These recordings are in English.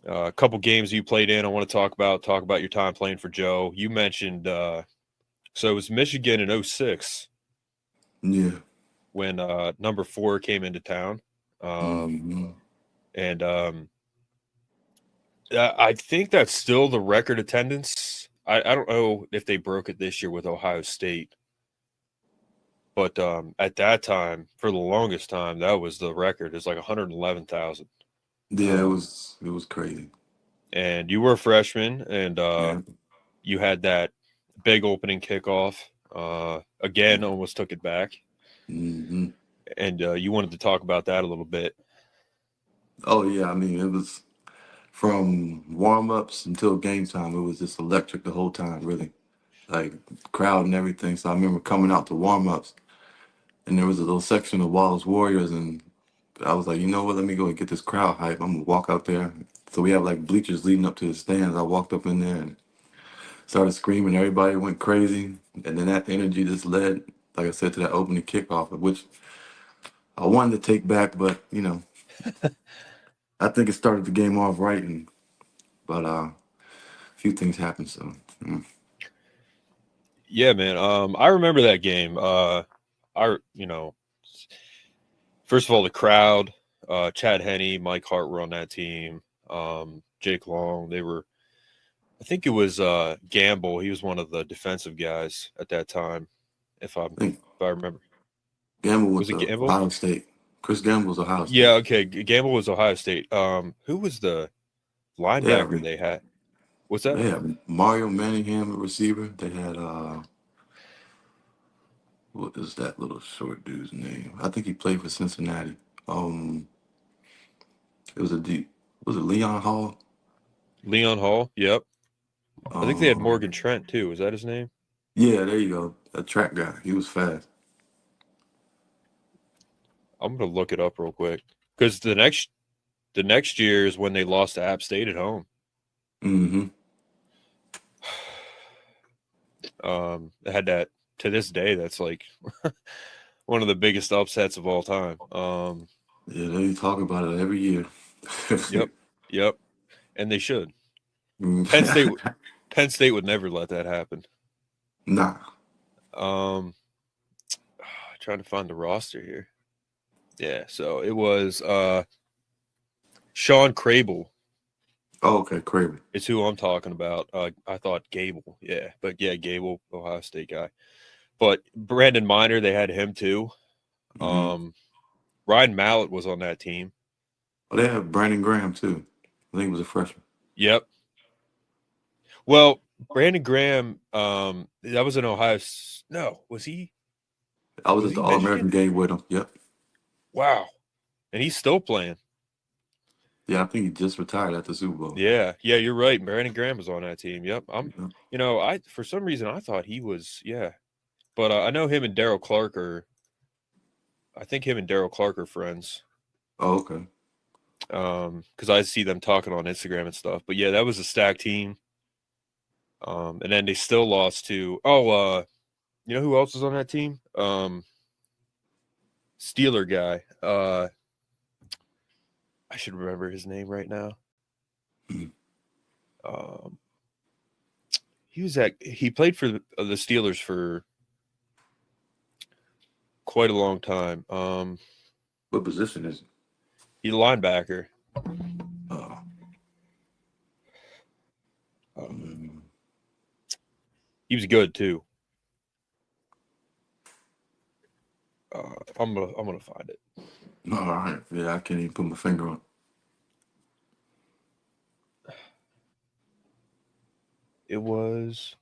A couple games you played in. I want to talk about your time playing for Joe. You mentioned so it was Michigan in '06 Yeah. when number 4 came into town, Mm-hmm. and I think that's still the record attendance. I don't know if they broke it this year with Ohio State, but at that time, for the longest time, that was the record. It's like 111,000. Yeah, it Um, was it was crazy. and you were a freshman, and Yeah. you had that big opening kickoff. Again, almost took it back, Mm-hmm. and you wanted to talk about that a little bit. Oh yeah, I mean it was from warm ups until game time. It was just electric the whole time, really. Like crowd and everything. So I remember coming out to warm ups, and there was a little section of Wallace Warriors, and I was like, you know what? Let me go and get this crowd hype. I'm gonna walk out there. So we have like bleachers leading up to the stands. I walked up in there and started screaming. Everybody went crazy, and then that energy just led, like I said, to that opening kickoff, which I wanted to take back, but I think it started the game off right, and but a few things happened. So Yeah, man. I remember that game. First of all, the crowd, Chad Henne, Mike Hart were on that team. Jake Long, they were. I think it was Gamble. He was one of the defensive guys at that time. I think If I remember, Gamble was with it the Gamble? Ohio State. Chris Gamble's Ohio Yeah. State. Okay. Gamble was Ohio State. Who was the They linebacker have they had? What's that? they have Mario Manningham at receiver. They had what is that little short dude's name? I think he played for Cincinnati. Um, it was a deep. Was it Leon Hall? Leon Hall. Yep. I think they had Um, Morgan Trent too. Was that his name? yeah, there you go. A track guy. He was fast. I'm gonna look it up real quick because the next year is when they lost to App State at home. Mm-hmm. They had that to this day. That's like one of the biggest upsets of all time. Yeah, they talk about it every year. Yep, yep, and they should. Mm. Penn State, Penn State would never let that happen. Nah. Um, trying to find the roster here. Yeah, so it was Sean Crable Oh, okay, crazy. is who I'm talking about. I thought Gable, yeah, but yeah, Gable, Ohio State guy. But Brandon Miner, they had him too. Mm-hmm. Um, Ryan Mallett was on that team. Oh, they have Brandon Graham too. I think he was a freshman. Yep. Well, Brandon Graham, that was in Ohio. No, was he? I was Was at he the All Michigan? American game with him. Yep. Wow, and he's still playing. Yeah, I think he just retired at the Super Bowl. Yeah, yeah, you're right. Brandon Graham was on that team. Yep. Yeah. I for some reason I thought he was. Yeah, but I know him and Daryl Clark are. I think him and Daryl Clark are friends. Oh, okay. Because I see them talking on Instagram and stuff. But yeah, that was a stacked team. And then they still lost to. You know who else was on that team? Steeler guy. I should remember his name right now. Mhm. Um, he played for the Steelers for quite a long time. What position is it? He's a linebacker. Uh, Um, mm, he was good too. I'm gonna find it. all right. Yeah, I can't even put my finger on. It was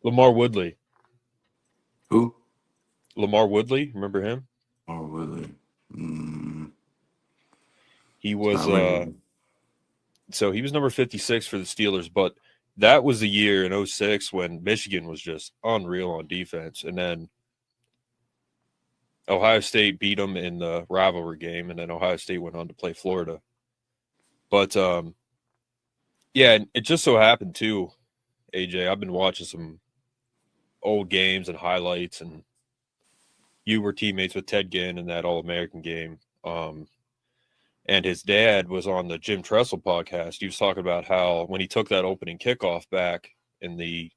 Lamar Woodley. Who? Lamar Woodley, remember him? Oh, really? Mm, He it's was not ringing. so he was number 56 for the Steelers, but that was the year in '06 when Michigan was just unreal on defense, and then Ohio State beat them in the rivalry game, and then Ohio State went on to play Florida. But yeah, and it just so happened too, AJ. I've been watching some old games and highlights, and you were teammates with Ted Ginn in that All American game. And his dad was on the Jim Tressel podcast. He was talking about how when he took that opening kickoff back in the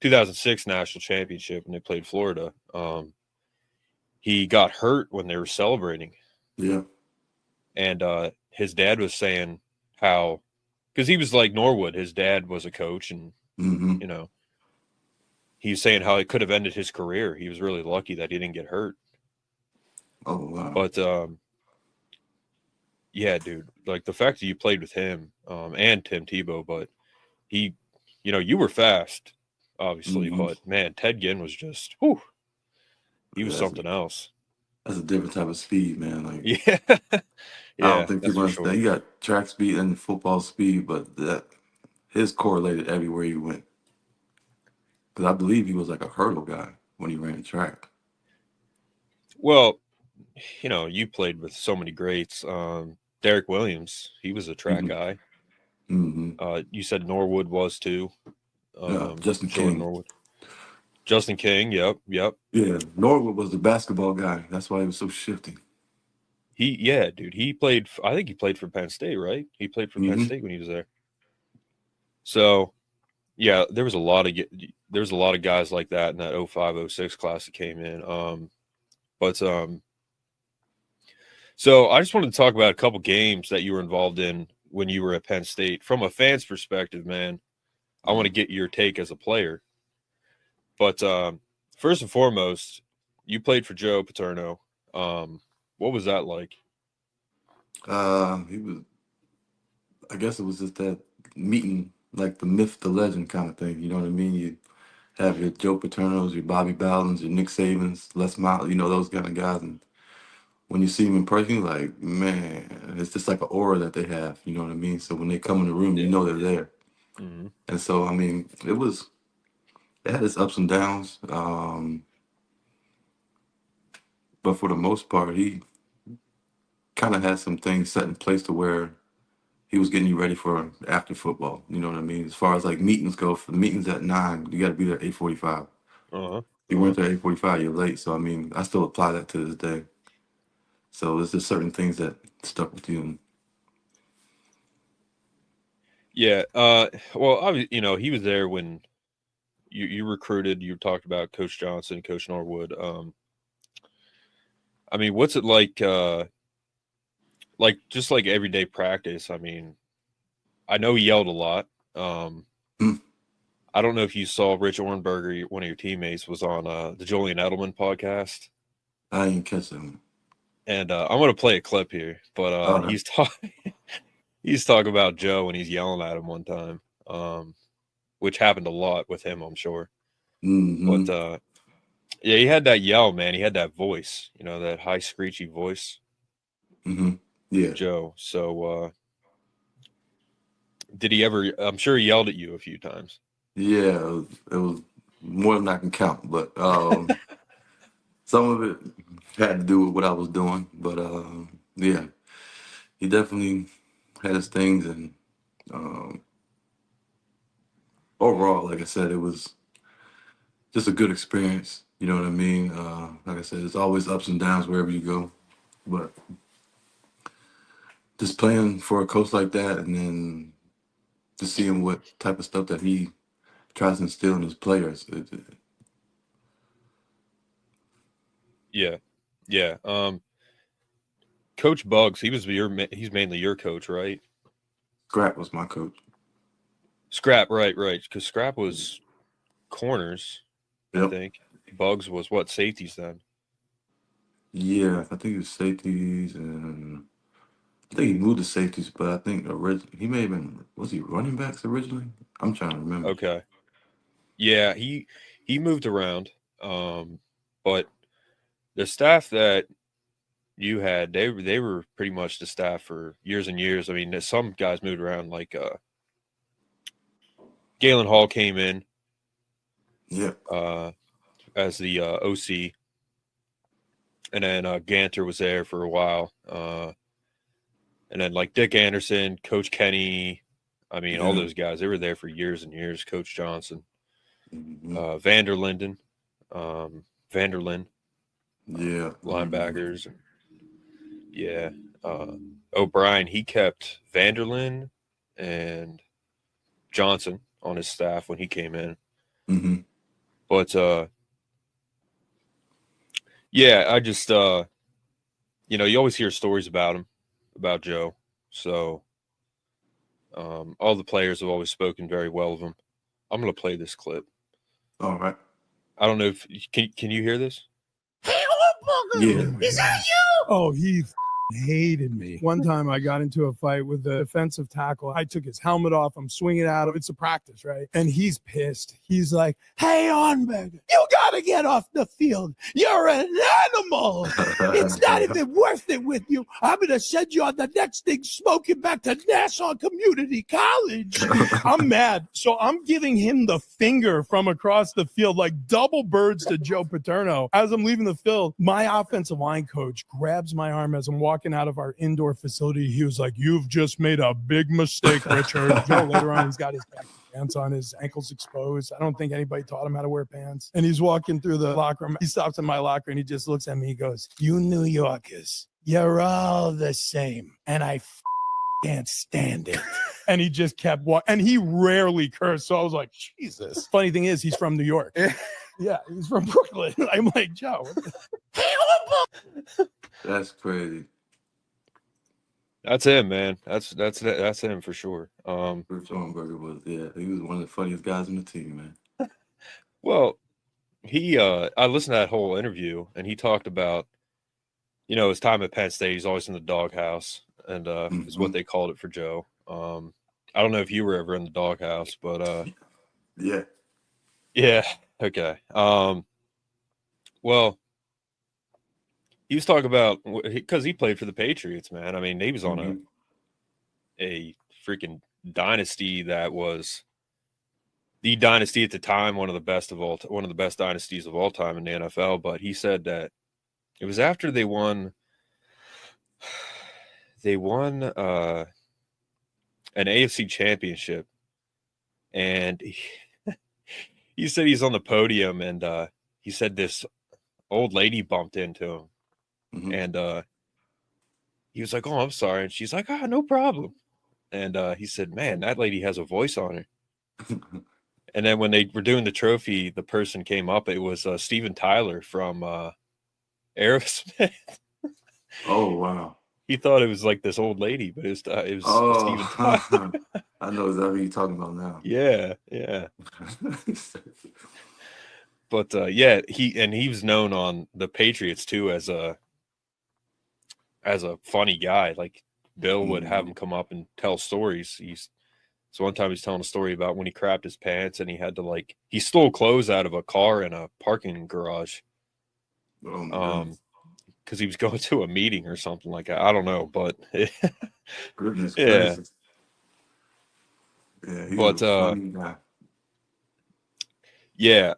2006 national championship when they played Florida, he got hurt when they were celebrating. Yeah. And his dad was saying how, because he was like Norwood, his dad was a coach, and Mm-hmm. you know, he's saying how it could have ended his career. He was really lucky that he didn't get hurt. Oh wow. But yeah, dude, like the fact that you played with him and Tim Tebow, but he, you were fast, obviously, Mm-hmm. but man, Ted Ginn was just, whew, he was Yeah, something else. that's a different type of speed, man. Like Yeah, I don't yeah, think that's people for understand. sure. You got track speed and football speed, but that his correlated everywhere he went. Because I believe he was like a hurdle guy when he ran track. Well, you played with so many greats. Derek Williams, he was a track Mm-hmm. guy. Mm-hmm. You said Norwood was too. Justin Jordan King. Norwood. Justin King, yep. Yeah, Norwood was the basketball guy. That's why he was so shifty. Yeah, dude, I think he played for Penn State, right? He played for Penn Mm-hmm. State when he was there. So, yeah, there was a lot of guys like that in that 05-06 class that came in. But so I just wanted to talk about a couple games that you were involved in when you were at Penn State. From a fan's perspective, man, I want to get your take as a player. But first and foremost, you played for Joe Paterno. What was that like? He was. I guess it was just that meeting, like the myth, the legend kind of thing. You know what I mean? You have your Joe Paternos, your Bobby Bowdens, your Nick Sabans, Les Miles. You know those kind of guys. And when you see them in person, you're like, man, it's just like an aura that they have. You know what I mean? So when they come in the room, you Yeah. know they're there. Mm-hmm. And so I mean, it had its ups and downs. But for the most part, he kind of had some things set in place to where he was getting you ready for after football. You know what I mean? As far as like meetings go, for the meetings at 9, you got to be there at 8:45. Uh-huh. You Uh-huh. weren't there at 8:45, you're late. So I mean, I still apply that to this day. So there's just certain things that stuck with you. Yeah. Well, obviously, he was there when you recruited. You talked about Coach Johnson, Coach Norwood. I mean, what's it like? Just like everyday practice. I mean, I know he yelled a lot. Um, Mm, I don't know if you saw Rich Ornberger, one of your teammates, was on the Julian Edelman podcast, I didn't catch that one. and I'm gonna play a clip here. But All right. he's talking he's talking about Joe and he's yelling at him one time, which happened a lot with him, I'm sure. Mm-hmm. But yeah, he had that yell, man. He had that voice, that high screechy voice, Mm-hmm. Yeah. Joe. So did he ever? I'm sure he yelled at you a few times. Yeah. It was more than I can count, but some of it had to do with what I was doing. But yeah, he definitely had his things, and um, overall, like I said, it was just a good experience. You know what I mean? Like I said, it's always ups and downs wherever you go, but just playing for a coach like that, and then just seeing what type of stuff that he tries to instill in his players. Yeah, yeah. Coach Bugs, he's mainly your coach, right? Scrap was my coach. Scrap, right, right. Because Scrap was corners, I Yep. think. Bugs was what, safeties then? Yeah, I think it was safeties, and I think he moved to safeties, but I think he may have been, was he running backs originally? I'm trying to remember. Okay. Yeah, he moved around. But the staff that you had, they were pretty much the staff for years and years. I mean, some guys moved around, like Galen Hall came in Yeah. uh, as the OC, and then Ganter was there for a while. And then like Dick Anderson, Coach Kenny, I mean, all Yeah. those guys, they were there for years and years. Coach Johnson, Hmm. Vanderlinden, Vanderlyn, Yeah. Hmm. linebackers. Yeah. O'Brien, he kept Vanderlyn and Johnson on his staff when he came in. Mm-hmm. But yeah, I just you always hear stories about him, about Joe. So all the players have always spoken very well of him. I'm gonna play this clip. All right. I don't know if can you hear this? Hey, old bugger! Yeah. Is that you? Oh, he hated me. One time I got into a fight with the defensive tackle. I took his helmet off. I'm swinging at him. It's a practice, right? And he's pissed. He's like, hey, Hornberger, you got to get off the field. You're an animal. It's not even worth it with you. I'm going to send you on the next thing smoking back to Nassau Community College. I'm mad. So I'm giving him the finger from across the field, like double birds to Joe Paterno. As I'm leaving the field, my offensive line coach grabs my arm as I'm walking out of our indoor facility. He was like, you've just made a big mistake, Richard. Joe, later on, he's got his back pants on, his ankles exposed. I don't think anybody taught him how to wear pants. And he's walking through the locker room. He stops in my locker and he just looks at me. He goes, you New Yorkers, you're all the same. And I can't stand it. And he just kept walking. And he rarely cursed. So I was like, Jesus. Funny thing is, he's from New York. Yeah, he's from Brooklyn. I'm like, Joe. That's crazy. That's him, man. That's him for sure. Rich Hornberger was, he was one of the funniest guys on the team, man. Well, I listened to that whole interview, and he talked about, his time at Penn State. He's always in the doghouse, and is what they called it for Joe. I don't know if you were ever in the doghouse, but yeah, okay. Well, he was talking about, because he played for the Patriots, man. I mean, he was on a freaking dynasty that was the dynasty at the time, one of the best dynasties of all time in the NFL. But he said that it was after they won an AFC championship, and he said he's on the podium, and he said this old lady bumped into him. Mm-hmm. And he was like, oh, I'm sorry. And she's like, no problem. And he said, man, that lady has a voice on her. And then when they were doing the trophy, the person came up. It was Steven Tyler from Aerosmith. Oh, wow. He thought it was like this old lady, but it was Steven Tyler. I know exactly what you're talking about now. Yeah. But he was known on the Patriots too as a funny guy. Like Bill would have him come up and tell stories. So one time he's telling a story about when he crapped his pants and he had to he stole clothes out of a car in a parking garage. Because he was going to a meeting or something like that. I don't know, but goodness yeah. gracious. Yeah, he was a funny guy. Yeah,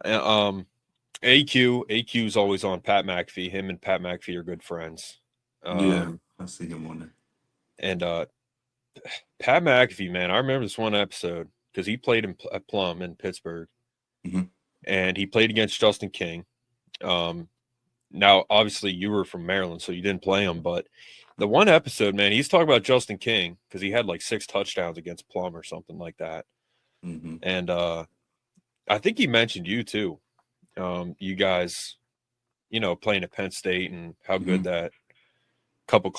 AQ's always on Pat McAfee. Him and Pat McAfee are good friends. I see him on there. And Pat McAfee, man, I remember this one episode because he played at Plum in Pittsburgh, and he played against Justin King. Now, obviously, you were from Maryland, so you didn't play him, but the one episode, man, he's talking about Justin King because he had 6 touchdowns against Plum or something like that. And I think he mentioned you too. You guys, playing at Penn State and how good that couple